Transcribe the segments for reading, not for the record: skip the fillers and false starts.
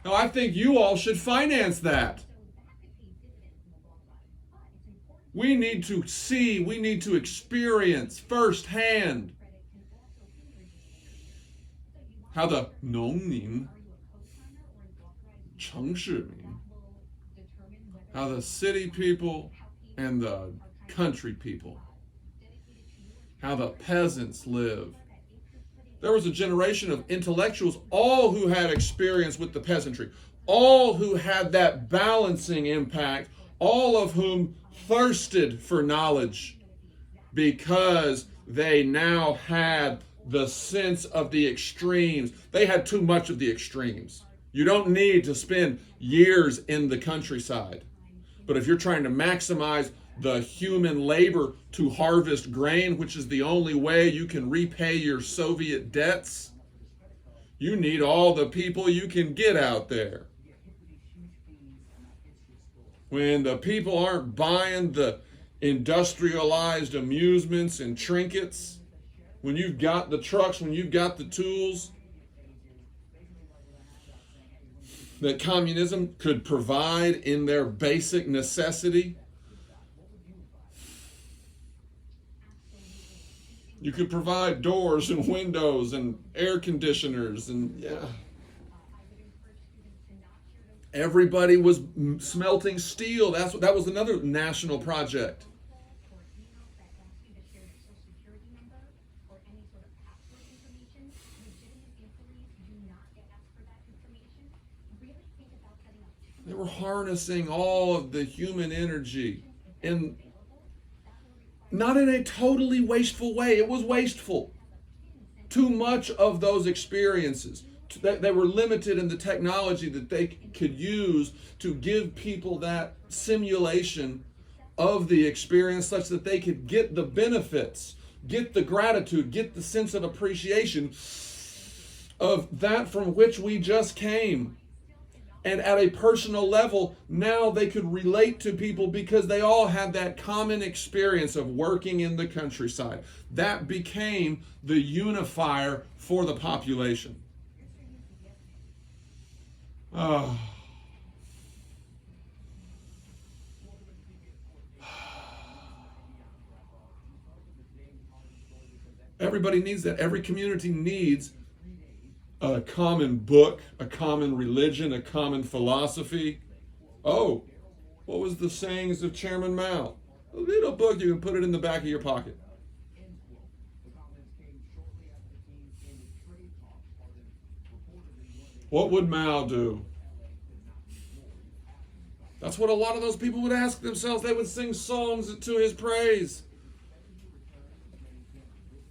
Now, I think you all should finance that. We need to see, we need to experience firsthand how the 农民, 城市民, how the city people and the country people, how the peasants live. There was a generation of intellectuals, all who had experience with the peasantry, all who had that balancing impact, all of whom thirsted for knowledge because they now had the sense of the extremes. They had too much of the extremes. You don't need to spend years in the countryside. But if you're trying to maximize the human labor to harvest grain, which is the only way you can repay your Soviet debts, you need all the people you can get out there. When the people aren't buying the industrialized amusements and trinkets, when you've got the trucks, when you've got the tools that communism could provide in their basic necessity, you could provide doors and windows and air conditioners and yeah. Everybody was smelting steel. That was another national project. They were harnessing all of the human energy, and not in a totally wasteful way. It was wasteful. Too much of those experiences. They were limited in the technology that they could use to give people that simulation of the experience such that they could get the benefits, get the gratitude, get the sense of appreciation of that from which we just came. And at a personal level, now they could relate to people because they all had that common experience of working in the countryside. That became the unifier for the population. Oh. Everybody needs that. Every community needs a common book, a common religion, a common philosophy. Oh, what was the sayings of Chairman Mao? A little book, you can put it in the back of your pocket. What would Mao do? That's what a lot of those people would ask themselves. They would sing songs to his praise.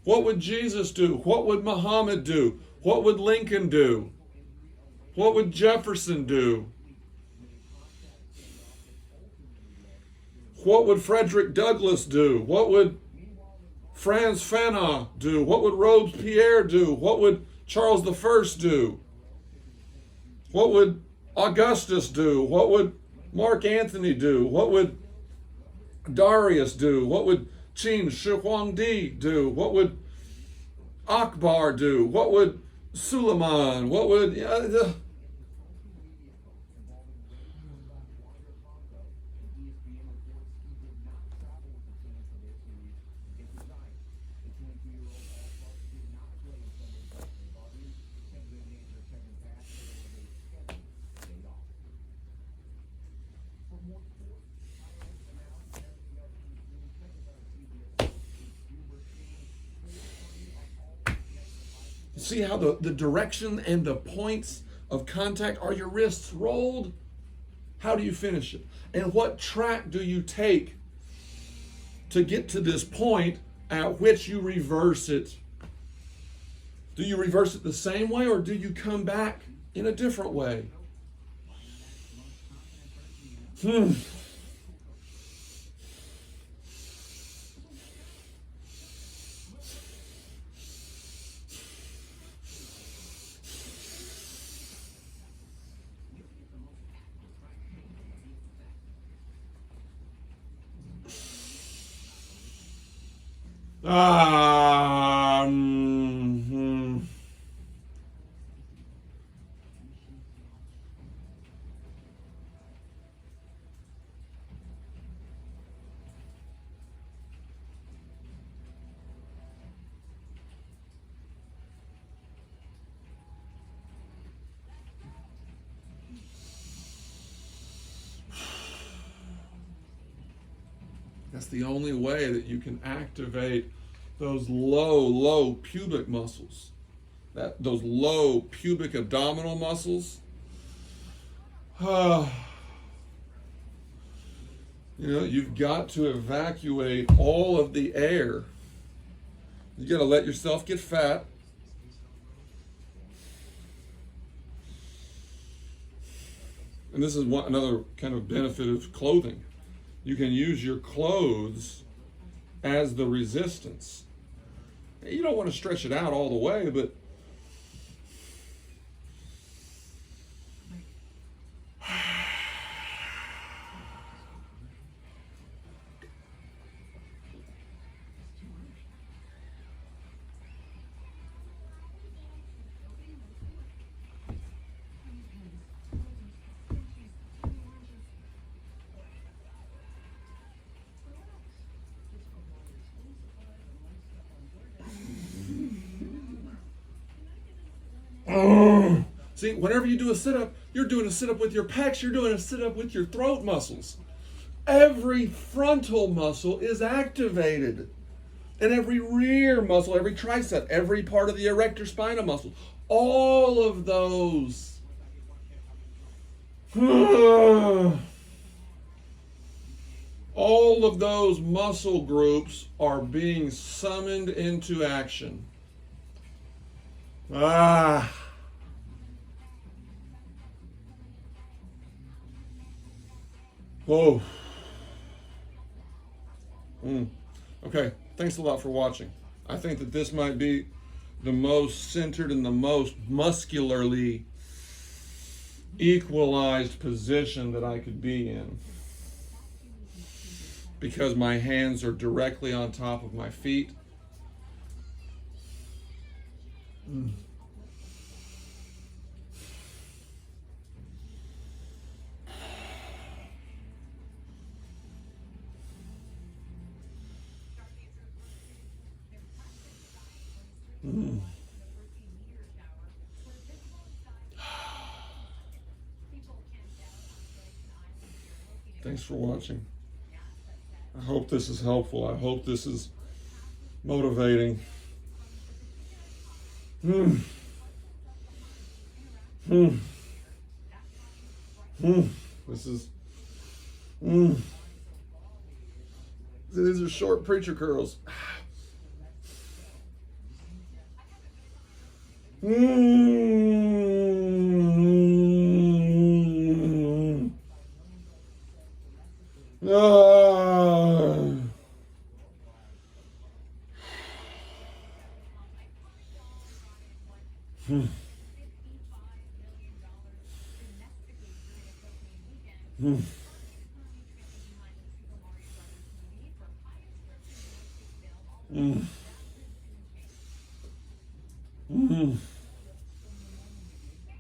What would Jesus do? What would Muhammad do? What would Lincoln do? What would Jefferson do? What would Frederick Douglass do? What would Franz Fanon do? What would Robespierre do? What would Charles I do? What would Augustus do? What would Mark Antony do? What would Darius do? What would Qin Shi Huangdi do? What would Akbar do? What would Suleiman? What would... See how the direction and the points of contact, are your wrists rolled? How do you finish it? And what track do you take to get to this point at which you reverse it? Do you reverse it the same way, or do you come back in a different way? That's the only way that you can activate those low pubic muscles. Those low pubic abdominal muscles. You've got to evacuate all of the air. You got to let yourself get fat. And this is another kind of benefit of clothing. You can use your clothes as the resistance. You don't want to stretch it out all the way, but see, whenever you do a sit-up, you're doing a sit-up with your pecs, you're doing a sit-up with your throat muscles. Every frontal muscle is activated. And every rear muscle, every tricep, every part of the erector spinae muscle, all of those. All of those muscle groups are being summoned into action. Whoa. Okay, thanks a lot for watching. I think that this might be the most centered and the most muscularly equalized position that I could be in, because my hands are directly on top of my feet. Thanks for watching. I hope this is helpful. I hope this is motivating. This is these are short preacher curls.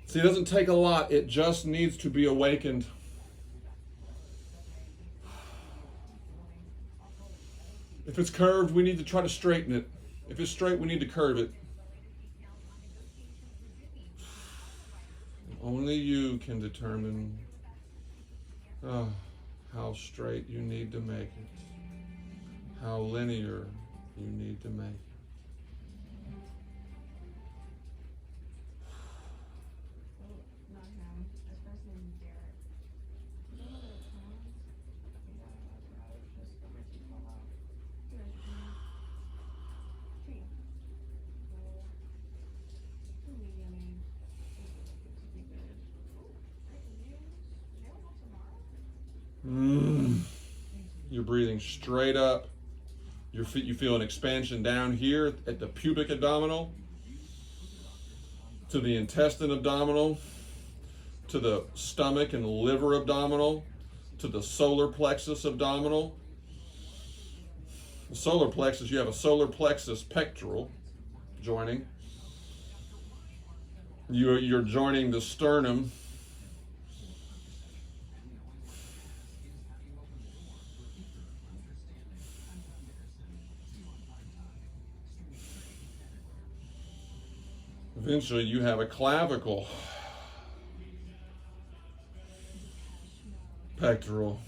See, it doesn't take a lot. It just needs to be awakened. If it's curved, we need to try to straighten it. If it's straight, we need to curve it. Only you can determine how straight you need to make it, how linear you need to make it. You're breathing straight up. You feel an expansion down here at the pubic abdominal, to the intestine abdominal, to the stomach and liver abdominal, to the solar plexus abdominal. The solar plexus, you have a solar plexus pectoral joining. You're joining the sternum. Eventually, you have a clavicle pectoral.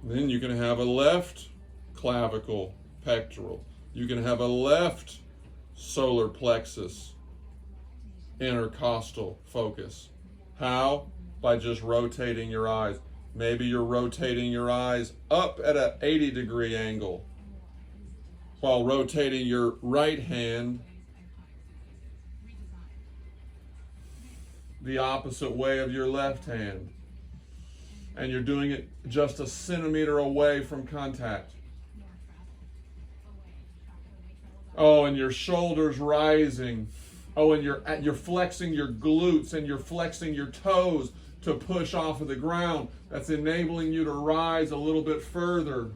Then you can have a left clavicle pectoral. You can have a left solar plexus intercostal focus. How? By just rotating your eyes. Maybe you're rotating your eyes up at an 80-degree angle while rotating your right hand the opposite way of your left hand. And you're doing it just a centimeter away from contact. Oh, and your shoulders rising. Oh, and you're flexing your glutes and you're flexing your toes to push off of the ground. That's enabling you to rise a little bit further.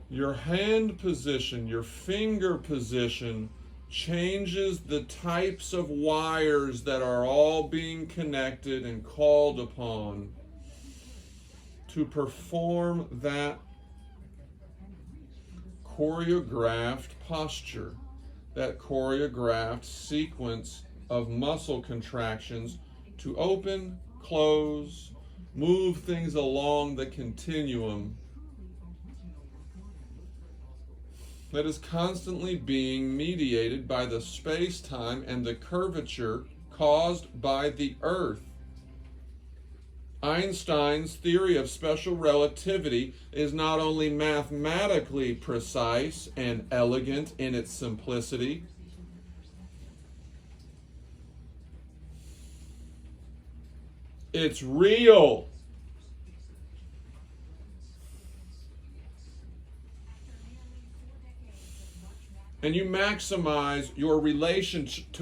Your hand position, your finger position changes the types of wires that are all being connected and called upon to perform that choreographed posture, that choreographed sequence of muscle contractions to open, close, move things along the continuum that is constantly being mediated by the space-time and the curvature caused by the Earth. Einstein's theory of special relativity is not only mathematically precise and elegant in its simplicity, it's real. And you maximize your relationship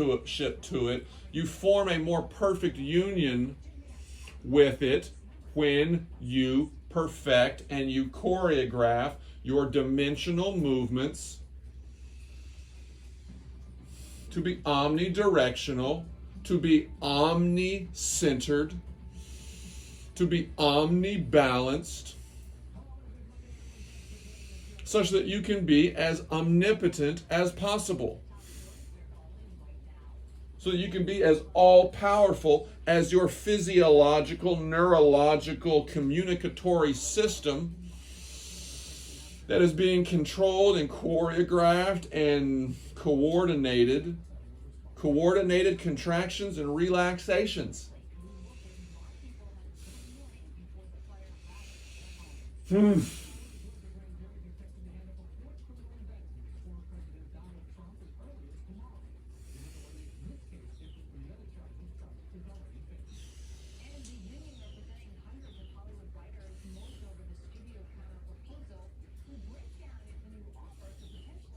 to it. You form a more perfect union with it when you perfect and you choreograph your dimensional movements to be omnidirectional, to be omni-centered, to be omni-balanced, such that you can be as omnipotent as possible. So that you can be as all-powerful as your physiological, neurological, communicatory system that is being controlled and choreographed and coordinated contractions and relaxations.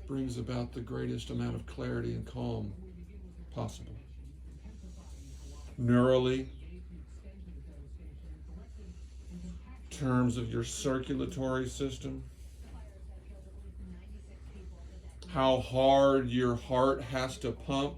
Brings about the greatest amount of clarity and calm possible. Neurally, terms of your circulatory system, how hard your heart has to pump,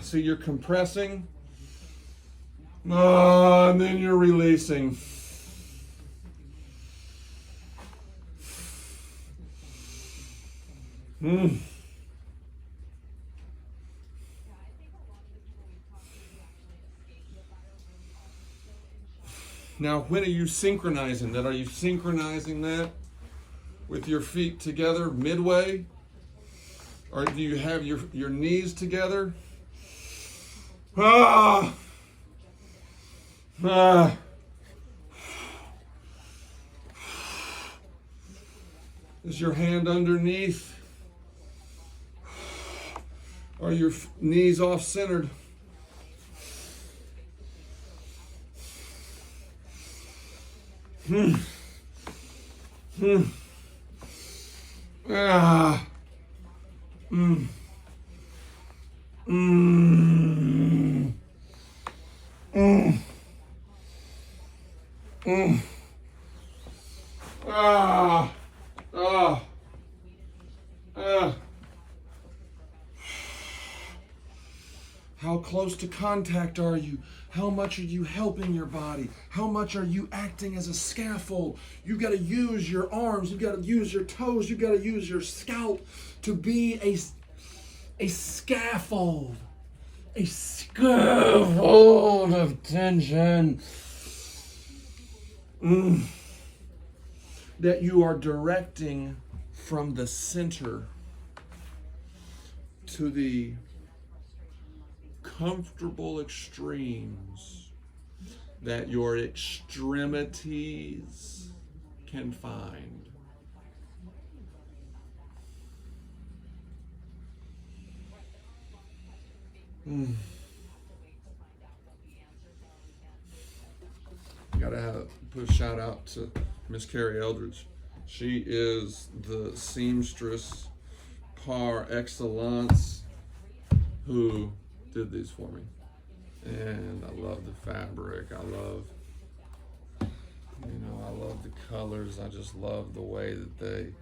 So you're compressing, and then you're releasing. Now, when are you synchronizing that? Are you synchronizing that with your feet together midway? Or do you have your knees together? Is your hand underneath? Are your knees off-centered? Ah. Ah. Ah. Ah. How close to contact are you? How much are you helping your body? How much are you acting as a scaffold? You got to use your arms. You got to use your toes. You got to use your scalp to be a scaffold. A scaffold of tension. That you are directing from the center to the comfortable extremes that your extremities can find. Gotta put a shout out to Miss Carrie Eldridge. She is the seamstress par excellence who did these for me. And I love the fabric. I love the colors. I just love the way that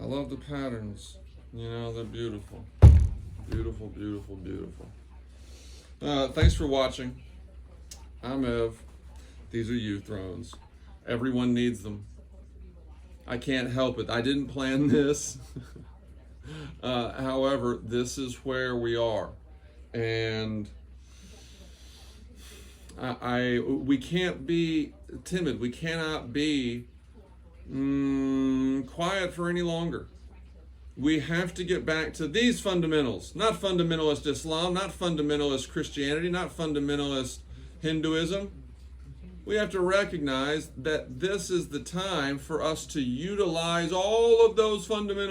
I love the patterns. They're beautiful. Beautiful, beautiful, beautiful. Thanks for watching. I'm Ev. These are youth thrones. Everyone needs them. I can't help it. I didn't plan this. However, this is where we are. And we can't be timid. We cannot be quiet for any longer. We have to get back to these fundamentals. Not fundamentalist Islam, not fundamentalist Christianity, not fundamentalist Hinduism. We have to recognize that this is the time for us to utilize all of those fundamental